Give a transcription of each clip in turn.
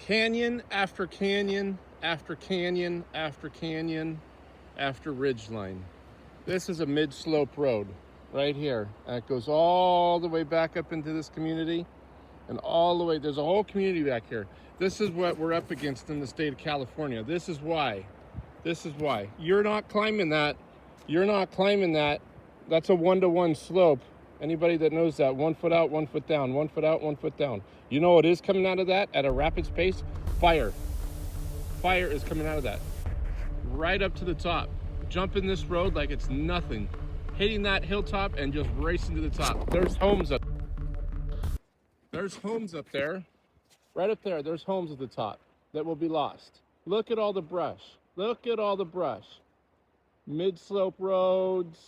Canyon after canyon after canyon after canyon after ridgeline. This is a mid-slope road right here. And it goes all the way back up into this community and all the way. There's a whole community back here. This is what we're up against in the state of California. This is why. You're not climbing that. You're not climbing that. That's a 1-to-1 slope. Anybody that knows that, 1 foot out, 1 foot down, 1 foot out, 1 foot down. You know what is coming out of that at a rapid pace? Fire. Fire is coming out of that. Right up to the top. Jumping this road like it's nothing. Hitting that hilltop and just racing to the top. There's homes up. There's homes up there. Right up there, there's homes at the top that will be lost. Look at all the brush. Look at all the brush. Mid-slope roads,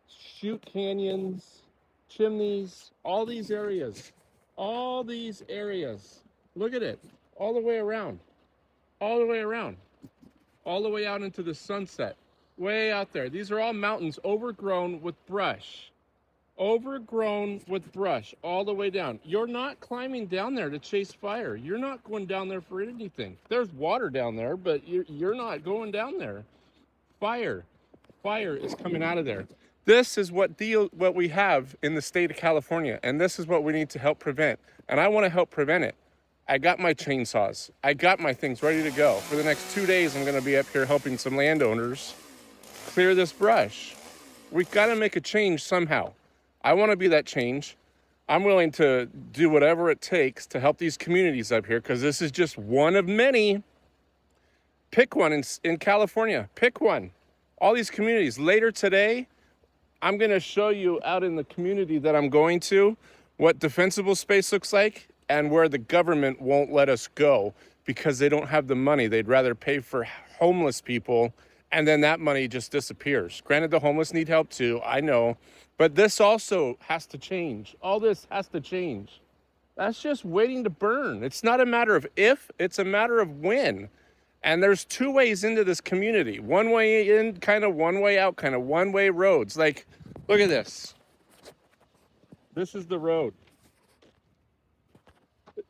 chute canyons, chimneys, all these areas. All these areas. Look at it. All the way around. All the way around. All the way out into the sunset. Way out there. These are all mountains overgrown with brush. Overgrown with brush all the way down. You're not climbing down there to chase fire. You're not going down there for anything. There's water down there, but you're not going down there. Fire is coming out of there. This is what we have in the state of California, and this is what we need to help prevent. And I want to help prevent it. I got my chainsaws. I got my things ready to go. For the next 2 days, I'm going to be up here helping some landowners clear this brush. We've got to make a change somehow. I want to be that change. I'm willing to do whatever it takes to help these communities up here, because this is just one of many. Pick one in California. Pick one. All these communities. Later today, I'm going to show you out in the community that I'm going to what defensible space looks like and where the government won't let us go because they don't have the money. They'd rather pay for homeless people, and then that money just disappears. Granted, the homeless need help too, I know, but this also has to change. All this has to change. That's just waiting to burn. It's not a matter of if, it's a matter of when. And there's 2 ways into this community. One way in, kind of one way out, kind of one-way roads. Like, look at this. This is the road.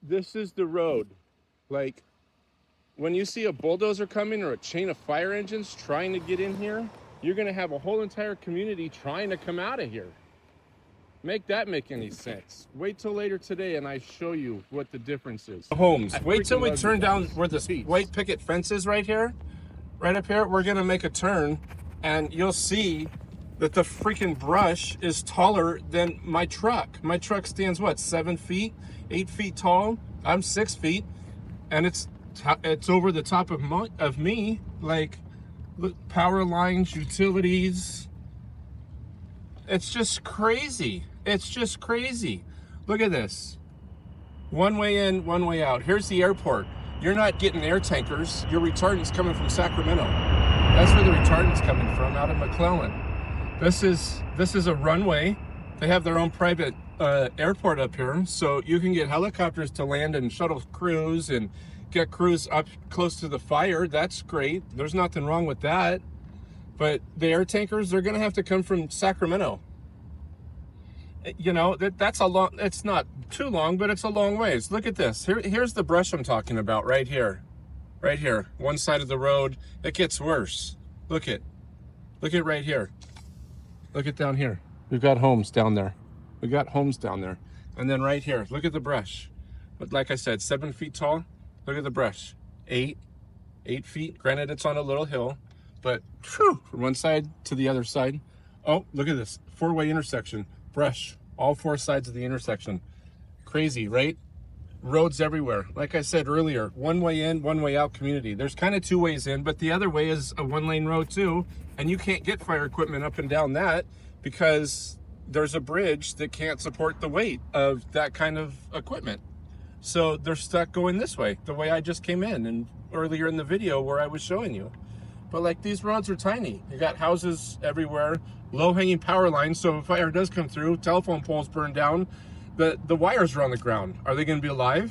This is the road. Like, when you see a bulldozer coming or a chain of fire engines trying to get in here, you're going to have a whole entire community trying to come out of here. Make that make any sense? Wait till later today and I show you what the difference is. Homes. Wait till we turn down where the white picket fence is right here. Right up here. We're going to make a turn and you'll see that the freaking brush is taller than my truck. My truck stands, what, 7 feet, 8 feet tall? I'm 6 feet and it's over the top of me. Like, look, power lines, utilities. It's just crazy. It's just crazy. Look at this. One way in, one way out. Here's the airport. You're not getting air tankers. Your retardant's coming from Sacramento. That's where the retardant's coming from, out of McClellan. This is a runway. They have their own private airport up here, so you can get helicopters to land and shuttle crews and get crews up close to the fire. That's great. There's nothing wrong with that. But the air tankers, they're going to have to come from Sacramento. You know, that's a long, it's not too long, but it's a long ways. Look at this. Here's the brush I'm talking about right here. Right here. One side of the road. It gets worse. Look at right here. Look at down here. We've got homes down there. We got homes down there. And then right here, look at the brush. But like I said, 7 feet tall. Look at the brush. 8 feet. Granted, it's on a little hill. But whew, from one side to the other side. Oh, look at this. 4-way intersection. Brush. All 4 sides of the intersection. Crazy, right? Roads everywhere. Like I said earlier, one way in, one way out community. There's kind of 2 ways in, but the other way is a 1-lane road too. And you can't get fire equipment up and down that because there's a bridge that can't support the weight of that kind of equipment. So they're stuck going this way, the way I just came in and earlier in the video where I was showing you. But like, these roads are tiny. You got houses everywhere, low-hanging power lines. So if fire does come through, telephone poles burn down, the wires are on the ground. Are they going to be alive?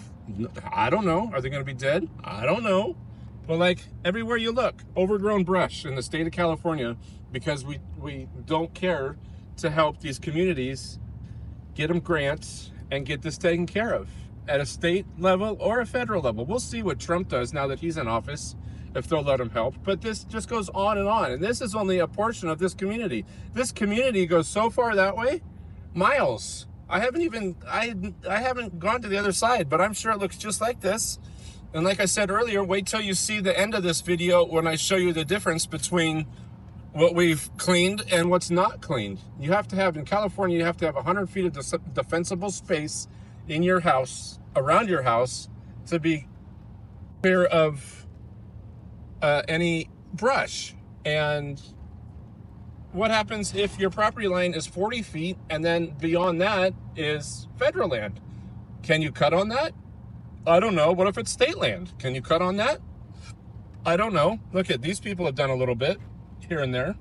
I don't know. Are they going to be dead? I don't know. But like, everywhere you look, overgrown brush in the state of California, because we don't care to help these communities, get them grants and get this taken care of. at a state level or a federal level. We'll see what Trump does now that he's in office, if they'll let him help. But this just goes on. And this is only a portion of this community. This community goes so far that way, miles. I haven't gone to the other side, but I'm sure it looks just like this. And like I said earlier, wait till you see the end of this video when I show you the difference between what we've cleaned and what's not cleaned. You have to have, in California, you have to have 100 feet of defensible space in your house, around your house, to be clear of any brush. And what happens if your property line is 40 feet and then beyond that is federal land? Can you cut on that? I don't know. What if it's state land? Can you cut on that? I don't know. Look at these people have done a little bit here and there.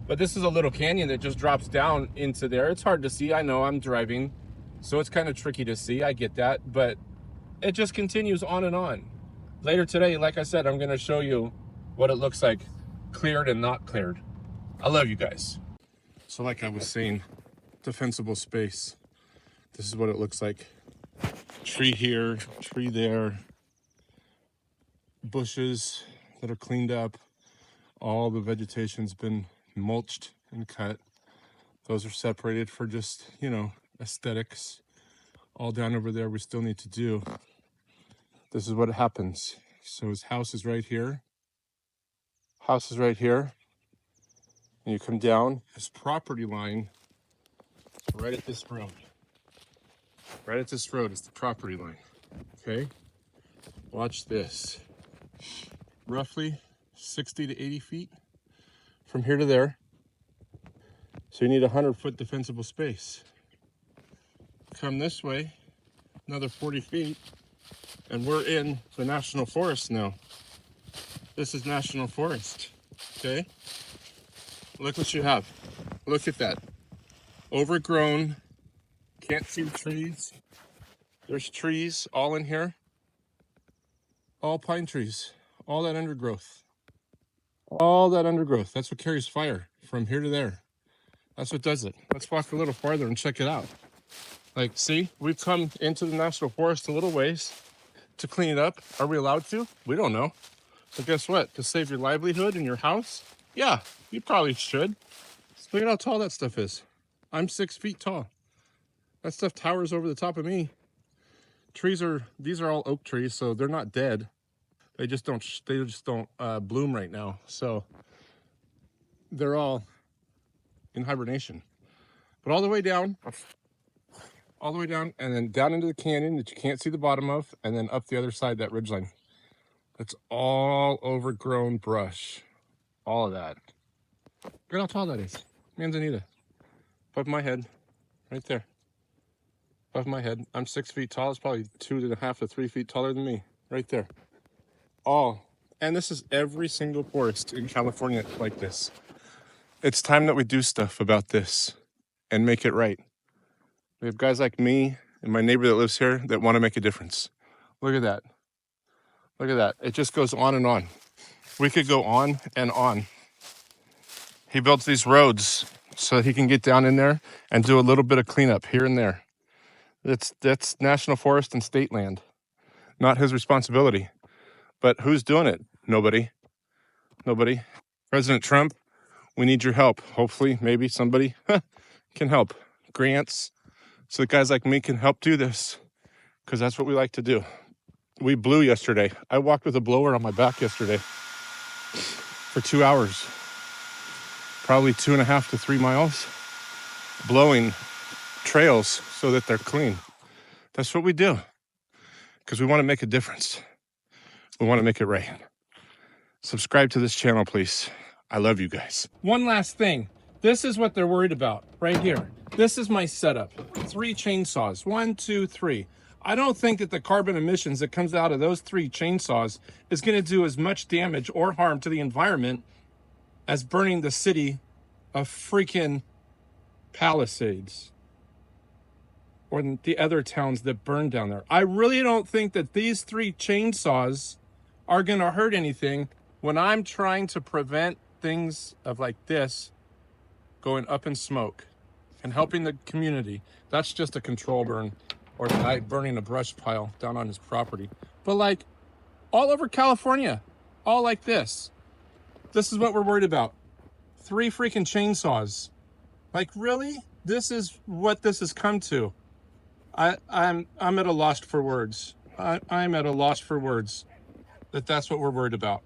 But this is a little canyon that just drops down into there. It's hard to see. I know I'm driving, so it's kind of tricky to see. I get that. But it just continues on and on. Later today, like I said, I'm going to show you what it looks like cleared and not cleared. I love you guys. So like I was saying, defensible space. This is what it looks like. Tree here, tree there. Bushes that are cleaned up. All the vegetation's been mulched and cut. Those are separated for just, you know, aesthetics. All down over there we still need to do. This is what happens. So his house is right here. House is right here. And you come down, his property line is right at this road. Right at this road is the property line. Okay? Watch this. Roughly 60 to 80 feet from here to there. So you need 100-foot defensible space. Come this way, another 40 feet, and we're in the national forest now. This is national forest, okay? Look what you have. Look at that. Overgrown, can't see the trees. There's trees all in here. All pine trees, all that undergrowth. All that undergrowth, that's what carries fire from here to there. That's what does it. Let's walk a little farther and check it out. Like, see, we've come into the national forest a little ways to clean it up. Are we allowed to? We don't know. So guess what? To save your livelihood in your house? Yeah, you probably should. Look at how tall that stuff is. I'm 6 feet tall. That stuff towers over the top of me. These are all oak trees, so they're not dead. They just don't bloom right now. So they're all in hibernation. But all the way down, and then down into the canyon that you can't see the bottom of, and then up the other side, that ridgeline. That's all overgrown brush. All of that. Look at how tall that is. Manzanita. Above my head. Right there. Above my head. I'm 6 feet tall. It's probably 2.5 to 3 feet taller than me. Right there. All. And this is every single forest in California like this. It's time that we do stuff about this and make it right. We have guys like me and my neighbor that lives here that want to make a difference. Look at that. Look at that. It just goes on and on. We could go on and on. He builds these roads so that he can get down in there and do a little bit of cleanup here and there. That's national forest and state land. Not his responsibility. But who's doing it? Nobody. Nobody. President Trump, we need your help. Hopefully, maybe somebody can help. Grants, so that guys like me can help do this. Because that's what we like to do. We blew yesterday. I walked with a blower on my back yesterday for 2 hours. Probably 2.5 to 3 miles. Blowing trails so that they're clean. That's what we do. Because we want to make a difference. We want to make it right. Subscribe to this channel, please. I love you guys. One last thing. This is what they're worried about right here. This is my setup. 3 chainsaws. 1, 2, 3. I don't think that the carbon emissions that comes out of those 3 chainsaws is going to do as much damage or harm to the environment as burning the city of freaking Palisades or the other towns that burn down there. I really don't think that these 3 chainsaws are going to hurt anything when I'm trying to prevent things of like this going up in smoke and helping the community. That's just a control burn or the guy burning a brush pile down on his property. But like all over California, all like this. This is what we're worried about. 3 freaking chainsaws. Like, really? This is what this has come to. I'm at a loss for words. I'm at a loss for words that's what we're worried about.